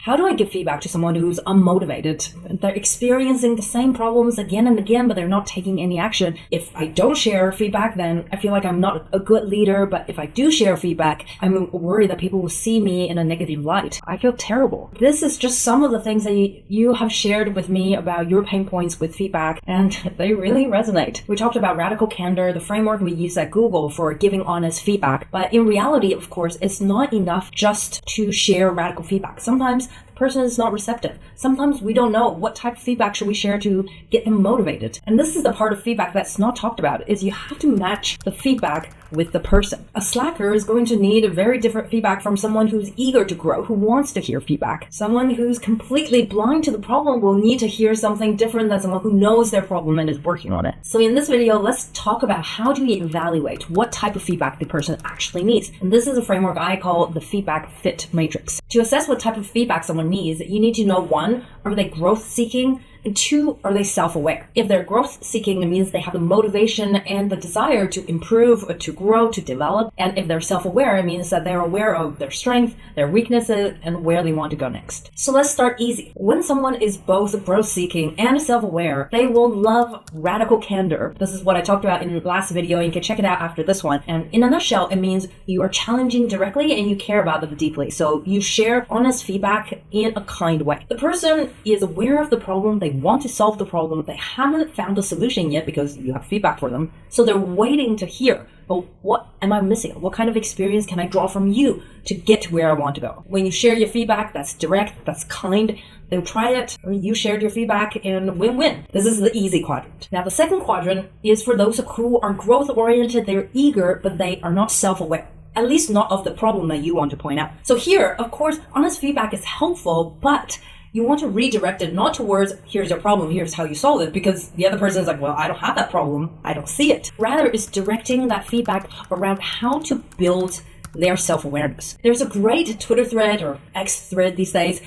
How do I give feedback to someone who's unmotivated? They're experiencing the same problems again and again, but they're not taking any action. If I don't share feedback, then I feel like I'm not a good leader. But if I do share feedback, I'm worried that people will see me in a negative light. I feel terrible. This is just some of the things that you have shared with me about your pain points with feedback, and they really resonate. We talked about radical candor, the framework we use at Google for giving honest feedback. But in reality, of course, it's not enough just to share radical feedback. Sometimes the person is not receptive. Sometimes we don't know what type of feedback should we share to get them motivated. And this is the part of feedback that's not talked about, is you have to match the feedback with the person. A slacker is going to need a very different feedback from someone who's eager to grow, who wants to hear feedback. Someone who's completely blind to the problem will need to hear something different than someone who knows their problem and is working on it. So in this video, let's talk about how do we evaluate what type of feedback the person actually needs. And this is a framework I call the feedback fit matrix. To assess what type of feedback someone needs, you need to know, one, are they growth seeking? And two, are they self-aware? If they're growth-seeking, it means they have the motivation and the desire to improve, to grow, to develop. And if they're self-aware, it means that they're aware of their strengths, their weaknesses, and where they want to go next. So let's start easy. When someone is both growth-seeking and self-aware, they will love radical candor. This is what I talked about in the last video, and you can check it out after this one. And in a nutshell, it means you are challenging directly and you care about them deeply. So you share honest feedback in a kind way. The person is aware of the problem, they want to solve the problem, they haven't found a solution yet because you have feedback for them. So they're waiting to hear, oh, what am I missing? What kind of experience can I draw from you to get to where I want to go? When you share your feedback, that's direct, that's kind, they'll try it, or you shared your feedback, and win-win. This is the easy quadrant. Now, the second quadrant is for those who are growth-oriented, they're eager, but they are not self-aware. At least not of the problem that you want to point out. So here, of course, honest feedback is helpful, but you want to redirect it not towards, here's your problem, here's how you solve it, because the other person is like, well, I don't have that problem, I don't see it. Rather, it's directing that feedback around how to build their self-awareness. There's a great Twitter thread, or X thread these days,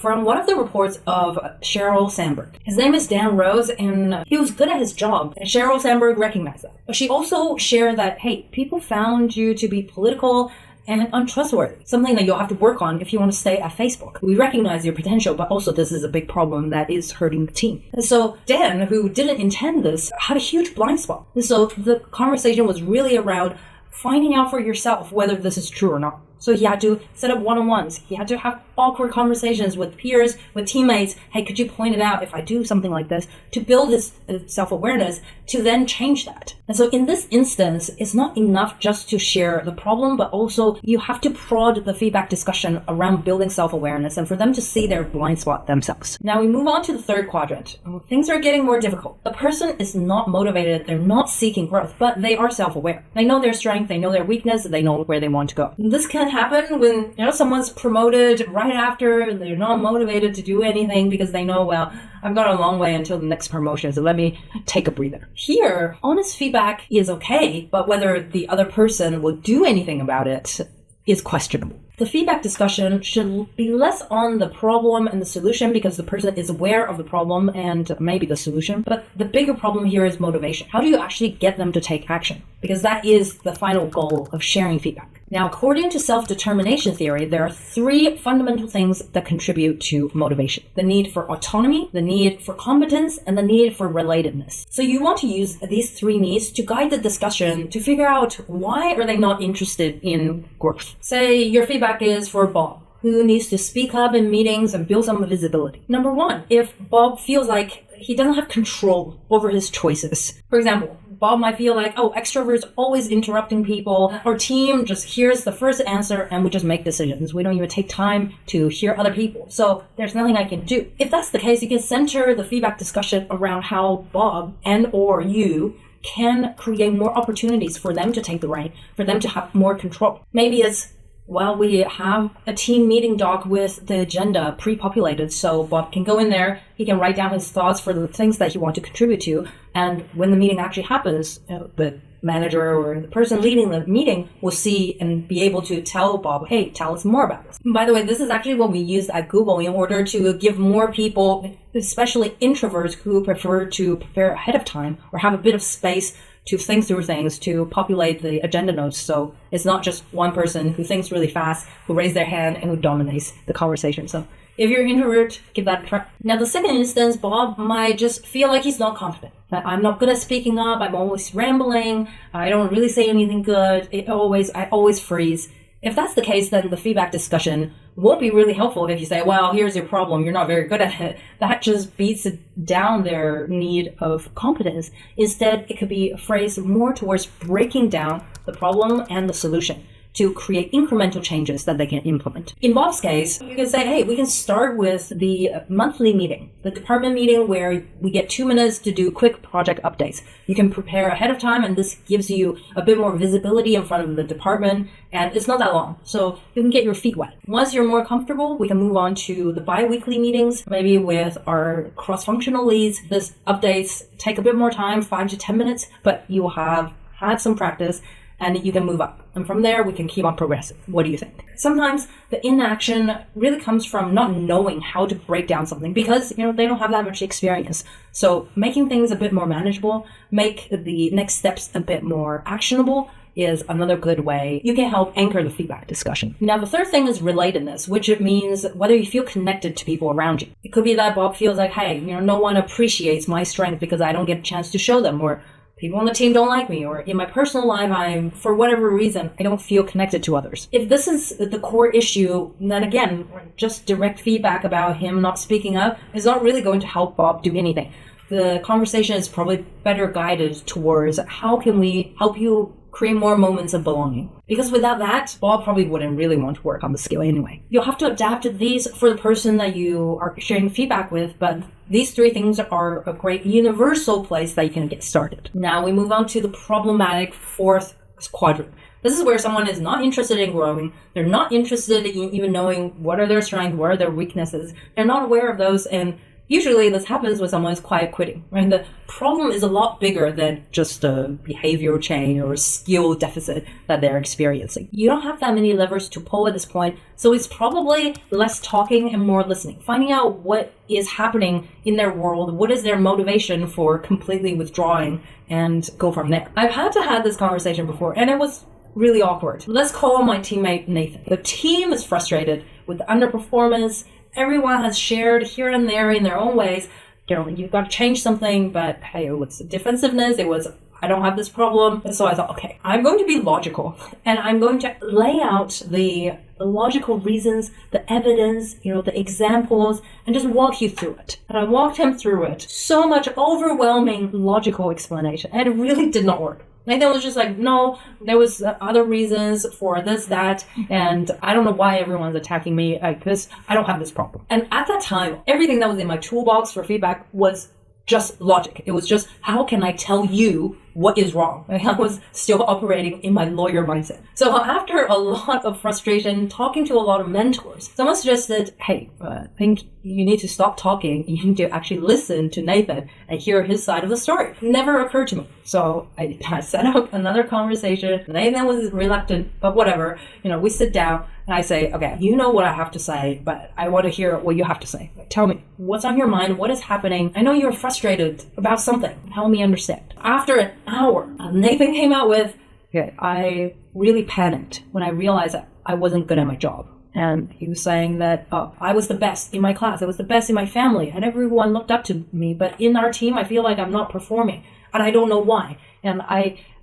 from one of the reports of Sheryl Sandberg. His name is Dan Rose, and he was good at his job, and Sheryl Sandberg recognized that. But she also shared that, hey, people found you to be political and untrustworthy, something that you'll have to work on if you want to stay at Facebook. We recognize your potential, but also this is a big problem that is hurting the team. And so Dan, who didn't intend this, had a huge blind spot. And so the conversation was really around finding out for yourself whether this is true or not. So he had to set up one-on-ones. He had to have awkward conversations with peers, with teammates. Hey, could you point it out if I do something like this? To build his self-awareness, to then change that. And so in this instance, it's not enough just to share the problem, but also you have to prod the feedback discussion around building self-awareness and for them to see their blind spot themselves. Now we move on to the third quadrant. Things are getting more difficult. The person is not motivated. They're not seeking growth, but they are self-aware. They know their strength. They know their weakness. They know where they want to go. This can happen when someone's promoted right after they're not motivated to do anything because they know, well, I've got a long way until the next promotion, so let me take a breather. Here, honest feedback is okay, but whether the other person will do anything about it is questionable. The feedback discussion should be less on the problem and the solution because the person is aware of the problem and maybe the solution. But the bigger problem here is motivation. How do you actually get them to take action? Because that is the final goal of sharing feedback. Now, according to self-determination theory, there are three fundamental things that contribute to motivation. The need for autonomy, the need for competence, and the need for relatedness. So you want to use these three needs to guide the discussion to figure out why are they not interested in growth. Say your feedback is for Bob, who needs to speak up in meetings and build some visibility. Number one, if Bob feels like he doesn't have control over his choices. For example, Bob might feel like, oh, extroverts always interrupting people. Our team just hears the first answer and we just make decisions. We don't even take time to hear other people. So there's nothing I can do. If that's the case, you can center the feedback discussion around how Bob and or you can create more opportunities for them to take the reign, for them to have more control. Maybe it's, well, we have a team meeting doc with the agenda pre-populated, so Bob can go in there, he can write down his thoughts for the things that he wants to contribute to, and when the meeting actually happens, the manager or the person leading the meeting will see and be able to tell Bob, hey, tell us more about this. By the way, this is actually what we use at Google in order to give more people, especially introverts who prefer to prepare ahead of time or have a bit of space to think through things, to populate the agenda notes. So it's not just one person who thinks really fast, who raises their hand and who dominates the conversation. So If you're an introvert, give that a try. Now, the second instance, Bob might just feel like he's not confident. That I'm not good at speaking up. I'm always rambling. I don't really say anything good. I always freeze. If that's the case, then the feedback discussion won't be really helpful if you say, well, here's your problem. You're not very good at it. That just beats down their need of competence. Instead, it could be phrased more towards breaking down the problem and the solution to create incremental changes that they can implement. In Bob's case, you can say, hey, we can start with the monthly meeting, the department meeting where we get 2 minutes to do quick project updates. You can prepare ahead of time, and this gives you a bit more visibility in front of the department, and it's not that long, so you can get your feet wet. Once you're more comfortable, we can move on to the bi-weekly meetings, maybe with our cross-functional leads. This updates take a bit more time, 5 to 10 minutes, but you will have had some practice, and you can move up. And from there, we can keep on progressing. What do you think? Sometimes the inaction really comes from not knowing how to break down something because, they don't have that much experience. So making things a bit more manageable, make the next steps a bit more actionable is another good way you can help anchor the feedback discussion. Now, the third thing is relatedness, which it means whether you feel connected to people around you. It could be that Bob feels like, hey, no one appreciates my strength because I don't get a chance to show them, or people on the team don't like me, or in my personal life, for whatever reason, I don't feel connected to others. If this is the core issue, then again, just direct feedback about him not speaking up is not really going to help Bob do anything. The conversation is probably better guided towards how can we help you create more moments of belonging. Because without that, Bob probably wouldn't really want to work on the skill anyway. You'll have to adapt these for the person that you are sharing feedback with, but these 3 things are a great universal place that you can get started. Now we move on to the problematic 4th quadrant. This is where someone is not interested in growing. They're not interested in even knowing what are their strengths, what are their weaknesses. They're not aware of those, and usually this happens when someone is quiet quitting, right? The problem is a lot bigger than just a behavioral change or a skill deficit that they're experiencing. You don't have that many levers to pull at this point, so it's probably less talking and more listening. Finding out what is happening in their world, what is their motivation for completely withdrawing, and go from there. I've had to have this conversation before, and it was really awkward. Let's call my teammate Nathan. The team is frustrated with the underperformance. Everyone has shared here and there in their own ways, you've got to change something, but hey, it was defensiveness, it was, I don't have this problem. And so I thought, okay, I'm going to be logical, and I'm going to lay out the logical reasons, the evidence, the examples, and just walk you through it. And I walked him through it. So much overwhelming logical explanation, and it really did not work. Nathan was just like, no, there was other reasons for this, that, and I don't know why everyone's attacking me like this. I don't have this problem. And at that time, everything that was in my toolbox for feedback was just logic. It was just, how can I tell you what is wrong? I was still operating in my lawyer mindset. So after a lot of frustration, talking to a lot of mentors, someone suggested, hey, I think you need to stop talking. You need to actually listen to Nathan and hear his side of the story. It never occurred to me. So I set up another conversation. Nathan was reluctant, but whatever. We sit down and I say, okay, you know what I have to say, but I want to hear what you have to say. Tell me, what's on your mind? What is happening? I know you're frustrated about something. Help me understand. After an hour, Nathan came out with, okay, I really panicked when I realized that I wasn't good at my job. And he was saying that I was the best in my class. I was the best in my family. And everyone looked up to me. But in our team, I feel like I'm not performing. And I don't know why. And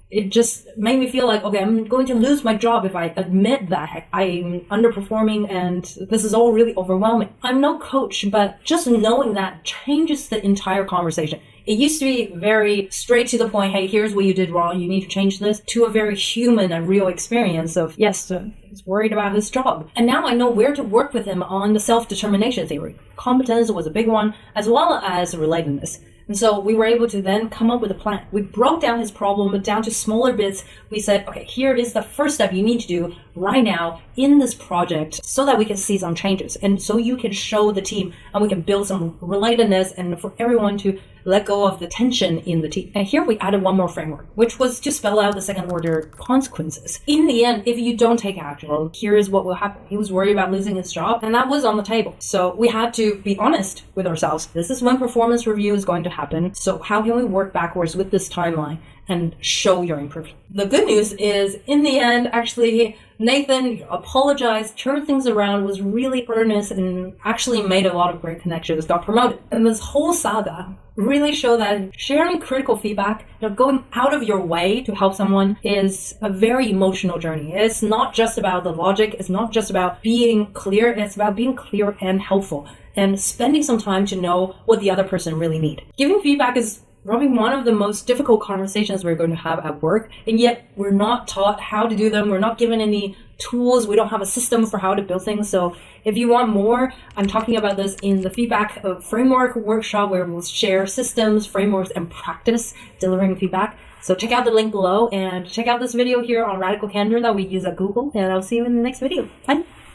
it just made me feel like, okay, I'm going to lose my job if I admit that I'm underperforming and this is all really overwhelming. I'm no coach, but just knowing that changes the entire conversation. It used to be very straight to the point, hey, here's what you did wrong, you need to change this, to a very human and real experience of, yes, he's worried about his job. And now I know where to work with him on the self-determination theory. Competence was a big one, as well as relatedness. And so we were able to then come up with a plan. We broke down his problem down to smaller bits. We said, okay, here is the first step you need to do right now in this project so that we can see some changes. And so you can show the team and we can build some relatedness and for everyone to let go of the tension in the team. And here we added one more framework, which was to spell out the second order consequences. In the end, if you don't take action, here is what will happen. He was worried about losing his job, and that was on the table. So we had to be honest with ourselves. This is when performance review is going to happen. So how can we work backwards with this timeline and show your improvement? The good news is, in the end, actually, Nathan apologized, turned things around, was really earnest, and actually made a lot of great connections, got promoted. And this whole saga really showed that sharing critical feedback, going out of your way to help someone, is a very emotional journey. It's not just about the logic, it's not just about being clear, it's about being clear and helpful, and spending some time to know what the other person really needs. Giving feedback is probably one of the most difficult conversations we're going to have at work, and yet we're not taught how to do them. We're not given any tools. We don't have a system for how to build things. So if you want more, I'm talking about this in the feedback framework workshop, where we'll share systems, frameworks, and practice delivering feedback. So check out the link below and check out this video here on Radical Candor that we use at Google, and I'll see you in the next video. Bye.